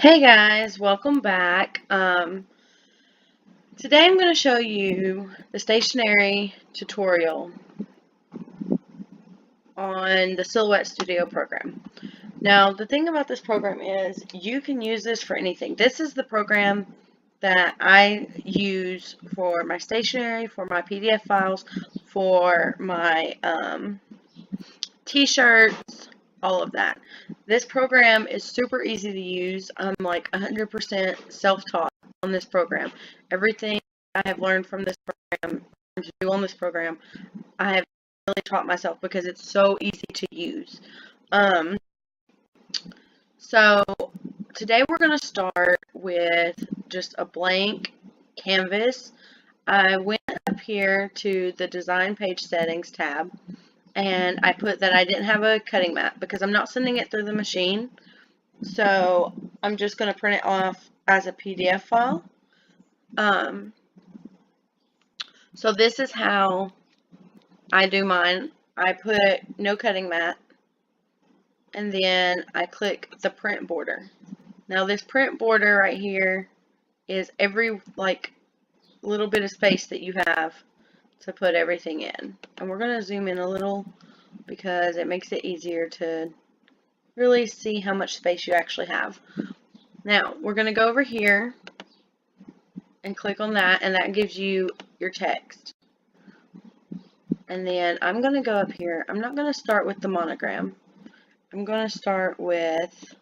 Hey guys, welcome back. Today I'm going to show you the stationery tutorial on the Silhouette Studio program. Now, the thing about this program is you can use this for anything. This is the program that I use for my stationery, for my PDF files, for my t-shirts, all of that. This program is super easy to use. I'm like 100% self-taught on this program. Everything I have learned from this program, to do on this program, I have really taught myself because it's so easy to use. So today we're going to start with just a blank canvas. I went up here to the design page settings tab, and I put that I didn't have a cutting mat because I'm not sending it through the machine. So I'm just going to print it off as a PDF file. So this is how I do mine. I put no cutting mat, and then I click the print border. Now this print border right here is every little bit of space that you have to put everything in. And we're going to zoom in a little because it makes it easier to really see how much space you actually have. Now we're going to go over here and click on that, and that gives you your text. And then I'm going to go up here. I'm not going to start with the monogram. I'm going to start with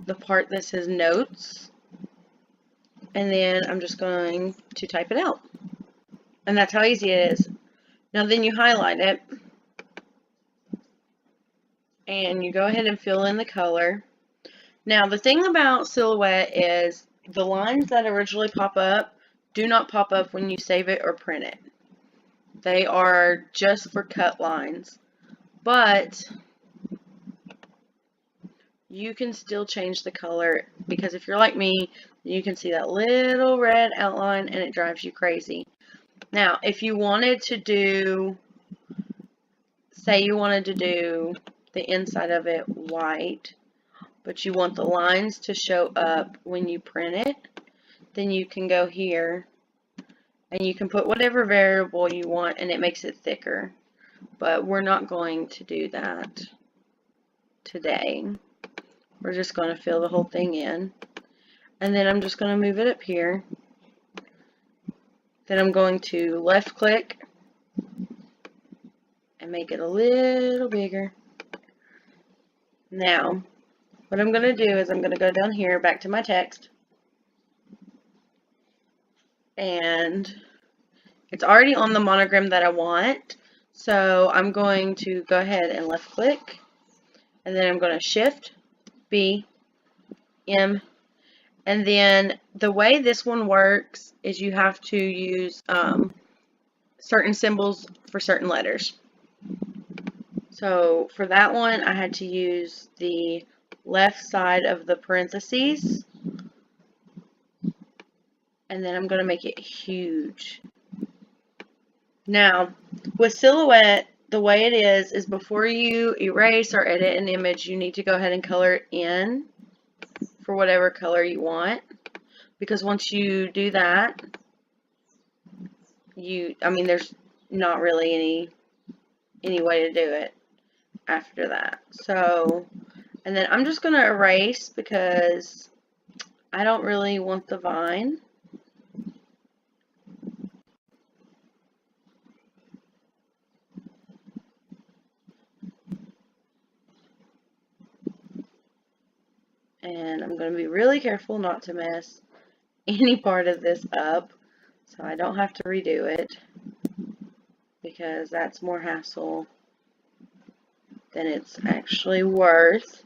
the part that says notes, and then I'm just going to type it out. And that's how easy it is. Now then you highlight it, and you go ahead and fill in the color. Now the thing about Silhouette is the lines that originally pop up do not pop up when you save it or print it. They are just for cut lines, but you can still change the color, because if you're like me, you can see that little red outline and it drives you crazy. Now, if you wanted to do, say you wanted to do the inside of it white, but you want the lines to show up when you print it, then you can go here and you can put whatever variable you want, and it makes it thicker. But we're not going to do that today. We're just going to fill the whole thing in. And then I'm just going to move it up here. Then I'm going to left click and make it a little bigger. Now, what I'm going to do is I'm going to go down here back to my text. And it's already on the monogram that I want. So I'm going to go ahead and left click. And then I'm going to shift B, M, and then the way this one works is you have to use certain symbols for certain letters. So for that one, I had to use the left side of the parentheses, and then I'm going to make it huge. Now, with Silhouette, the way it is before you erase or edit an image, you need to go ahead and color it in for whatever color you want. Because once you do that, there's not really any way to do it after that. So, and then I'm just going to erase because I don't really want the vine. And I'm going to be really careful not to mess any part of this up, so I don't have to redo it, because that's more hassle than it's actually worth.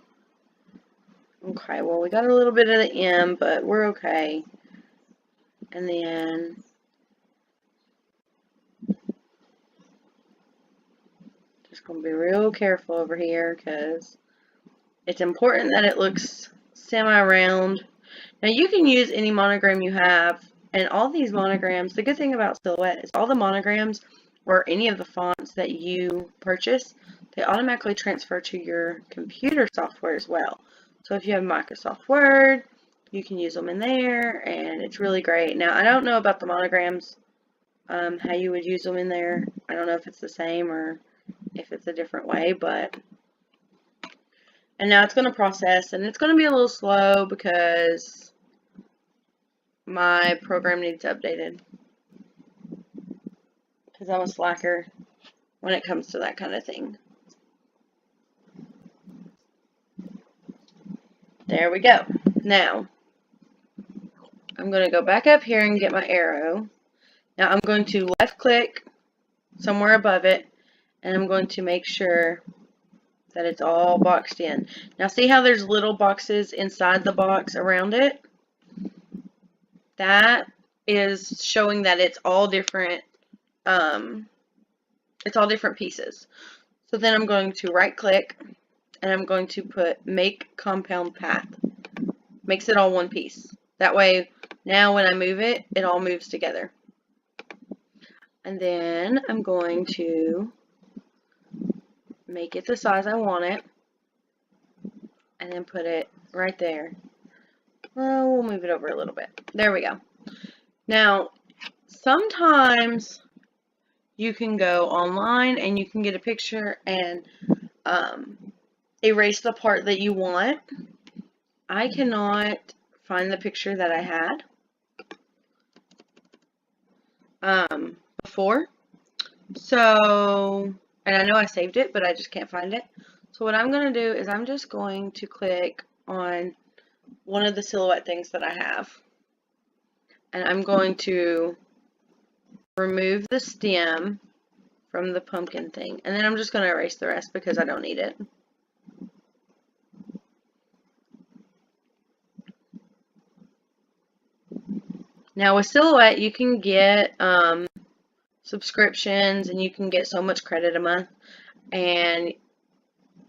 Okay, well, we got a little bit of the M, but we're okay. And then just going to be real careful over here, because it's important that it looks semi-round. Now you can use any monogram you have, and all these monograms, the good thing about Silhouette is all the monograms or any of the fonts that you purchase, they automatically transfer to your computer software as well. So if you have Microsoft Word, you can use them in there, and it's really great. Now, I don't know about the monograms, how you would use them in there. I don't know if it's the same or if it's a different way, but... And now it's going to process, and it's going to be a little slow because my program needs updated. Because I'm a slacker when it comes to that kind of thing. There we go. Now, I'm going to go back up here and get my arrow. Now I'm going to left click somewhere above it, and I'm going to make sure that it's all boxed in. Now see how there's little boxes inside the box around it? That is showing that it's all different pieces. So then I'm going to right click, and I'm going to put make compound path. Makes it all one piece. That way now when I move it, it all moves together. And then I'm going to make it the size I want it, and then put it right there. Well, we'll move it over a little bit. There we go. Now, sometimes you can go online and you can get a picture and erase the part that you want. I cannot find the picture that I had before. So, and I know I saved it, but I just can't find it. So what I'm going to do is I'm just going to click on one of the silhouette things that I have. And I'm going to remove the stem from the pumpkin thing. And then I'm just going to erase the rest because I don't need it. Now with Silhouette, you can get subscriptions, and you can get so much credit a month, and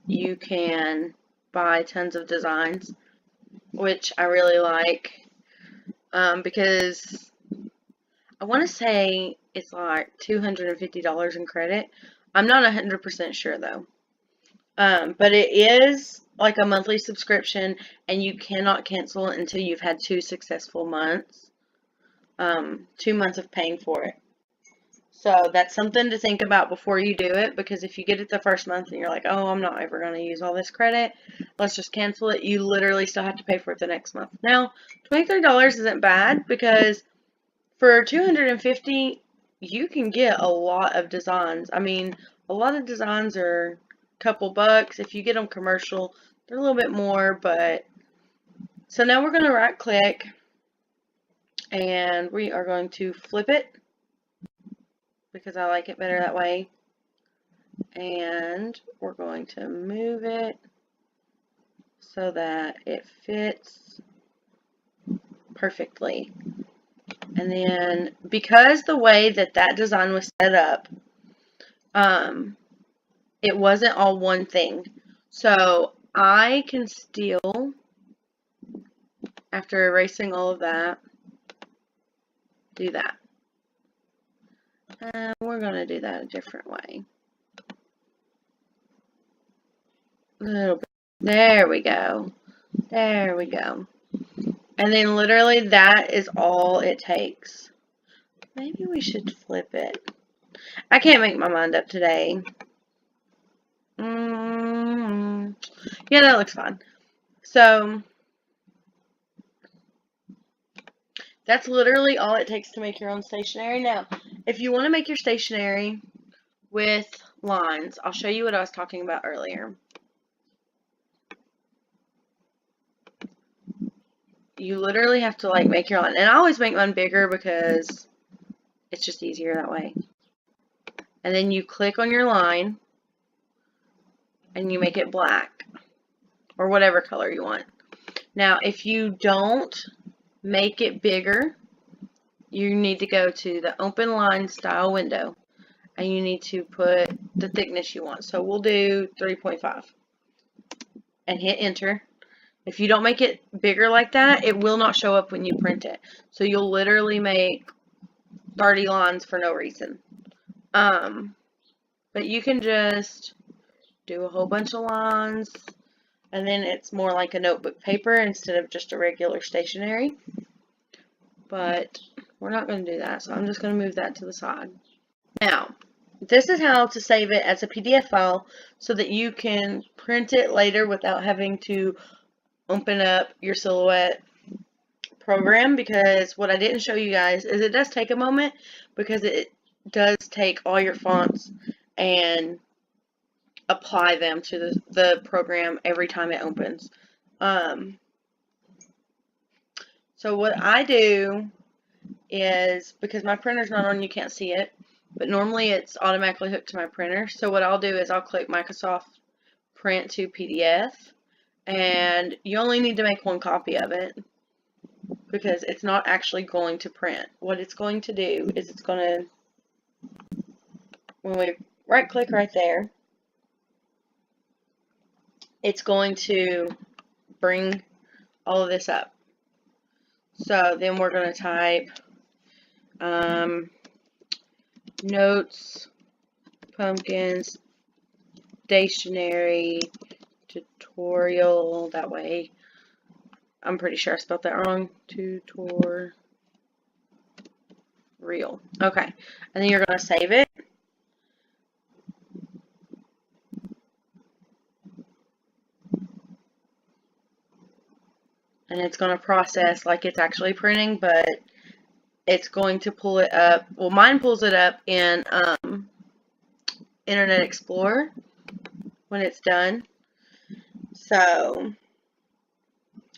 you can buy tons of designs, which I really like, because I want to say it's like $250 in credit. I'm not 100% sure though, but it is like a monthly subscription, and you cannot cancel it until you've had 2 successful months. 2 months of paying for it. So that's something to think about before you do it, because if you get it the first month and you're like, oh, I'm not ever going to use all this credit, let's just cancel it, you literally still have to pay for it the next month. Now, $23 isn't bad, because for $250, you can get a lot of designs. I mean, a lot of designs are a couple bucks. If you get them commercial, they're a little bit more, but... So now we're going to right click, and we are going to flip it, because I like it better that way. And we're going to move it so that it fits perfectly. And then, because the way that that design was set up, it wasn't all one thing. So I can still, after erasing all of that, do that. And we're going to do that a different way. A little bit. There we go. There we go. And then literally that is all it takes. Maybe we should flip it. I can't make my mind up today. Yeah, that looks fine. So that's literally all it takes to make your own stationery. Now, if you want to make your stationery with lines, I'll show you what I was talking about earlier. You literally have to like make your line. And I always make mine bigger because it's just easier that way. And then you click on your line and you make it black or whatever color you want. Now, if you don't make it bigger, you need to go to the open line style window, and you need to put the thickness you want. So we'll do 3.5 and hit enter. If you don't make it bigger like that, it will not show up when you print it. So you'll literally make 30 lines for no reason. But you can just do a whole bunch of lines and then it's more like a notebook paper instead of just a regular stationery. But we're not going to do that, so I'm just going to move that to the side. Now, this is how to save it as a PDF file so that you can print it later without having to open up your Silhouette program, because what I didn't show you guys is it does take a moment, because it does take all your fonts and apply them to the program every time it opens. So what I do is, because my printer's not on, you can't see it, but normally it's automatically hooked to my printer. So what I'll do is I'll click Microsoft Print to PDF, and you only need to make one copy of it, because it's not actually going to print. What it's going to do is it's going to, when we right click right there, it's going to bring all of this up. So then we're going to type notes, pumpkins, stationery, tutorial. That way, I'm pretty sure I spelled that wrong. Tutorial. Okay. And then you're going to save it. And it's going to process like it's actually printing, but it's going to pull it up. Well, mine pulls it up in Internet Explorer when it's done. So,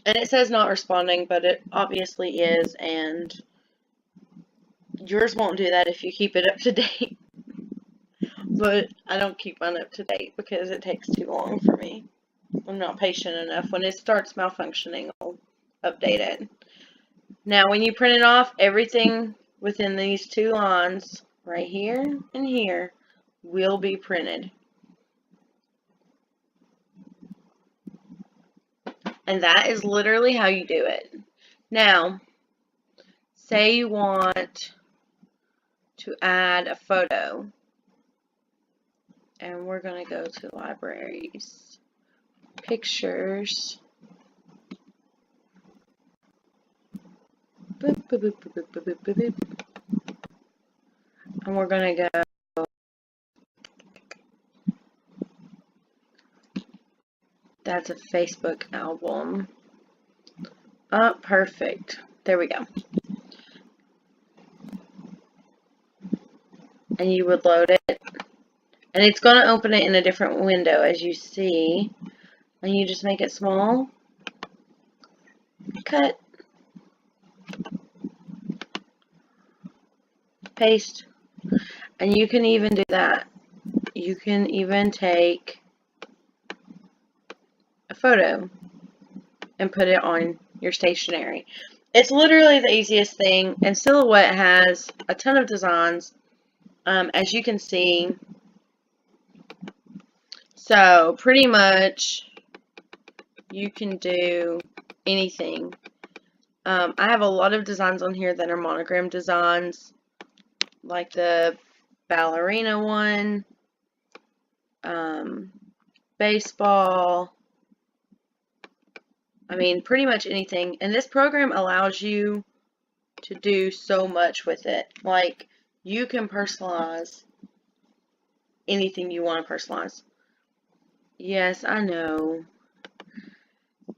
and it says not responding, but it obviously is, and yours won't do that if you keep it up to date. But I don't keep mine up to date because it takes too long for me. I'm not patient enough. When it starts malfunctioning, I'll update it. Now, when you print it off, everything within these two lines, right here and here, will be printed. And that is literally how you do it. Now, say you want to add a photo. And we're going to go to libraries, pictures. Boop, boop, boop, boop, boop, boop, boop, boop. And we're going to go, that's a Facebook album. Oh, perfect. There we go. And you would load it. And it's going to open it in a different window, as you see. And you just make it small. Cut. Paste. And you can even do that. You can even take a photo and put it on your stationery. It's literally the easiest thing, and Silhouette has a ton of designs, as you can see. So pretty much you can do anything. I have a lot of designs on here that are monogram designs, like the ballerina one, baseball. I mean, pretty much anything. And this program allows you to do so much with it. Like, you can personalize anything you want to personalize. Yes, I know.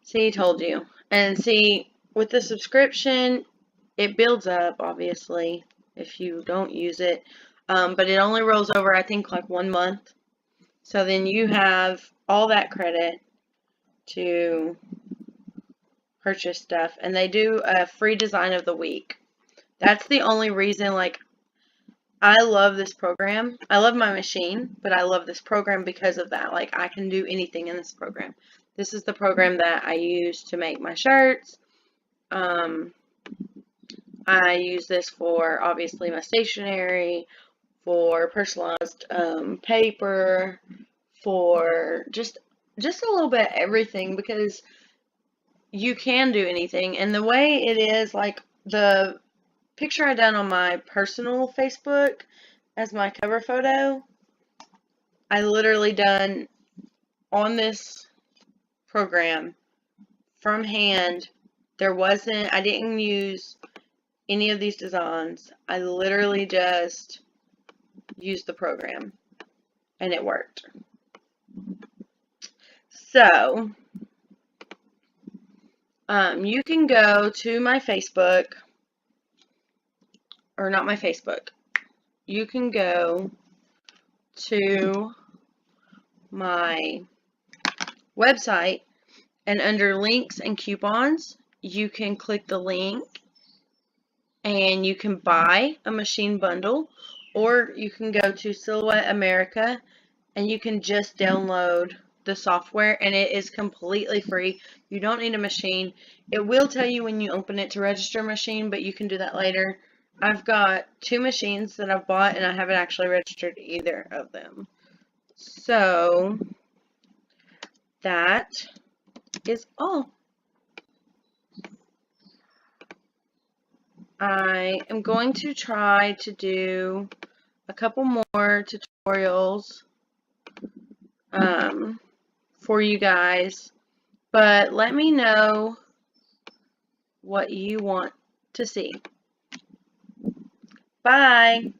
See, I told you. And see, with the subscription, it builds up, obviously, if you don't use it. But it only rolls over, I think, like 1 month. So then you have all that credit to purchase stuff. And they do a free design of the week. That's the only reason, like, I love this program. I love my machine, but I love this program because of that. Like, I can do anything in this program. This is the program that I use to make my shirts. I use this for, obviously, my stationery, for personalized paper, for just a little bit of everything, because you can do anything. And the way it is, like, the picture I done on my personal Facebook as my cover photo, I literally done on this program from hand. I didn't use any of these designs. I literally just used the program and it worked. So, you can go to my Facebook, or not my Facebook. You can go to my website, and under links and coupons, you can click the link and you can buy a machine bundle, or you can go to Silhouette America and you can just download the software, and it is completely free. You don't need a machine. It will tell you when you open it to register a machine, but you can do that later. I've got 2 machines that I've bought and I haven't actually registered either of them. So that is all. I am going to try to do a couple more tutorials for you guys, but let me know what you want to see. Bye!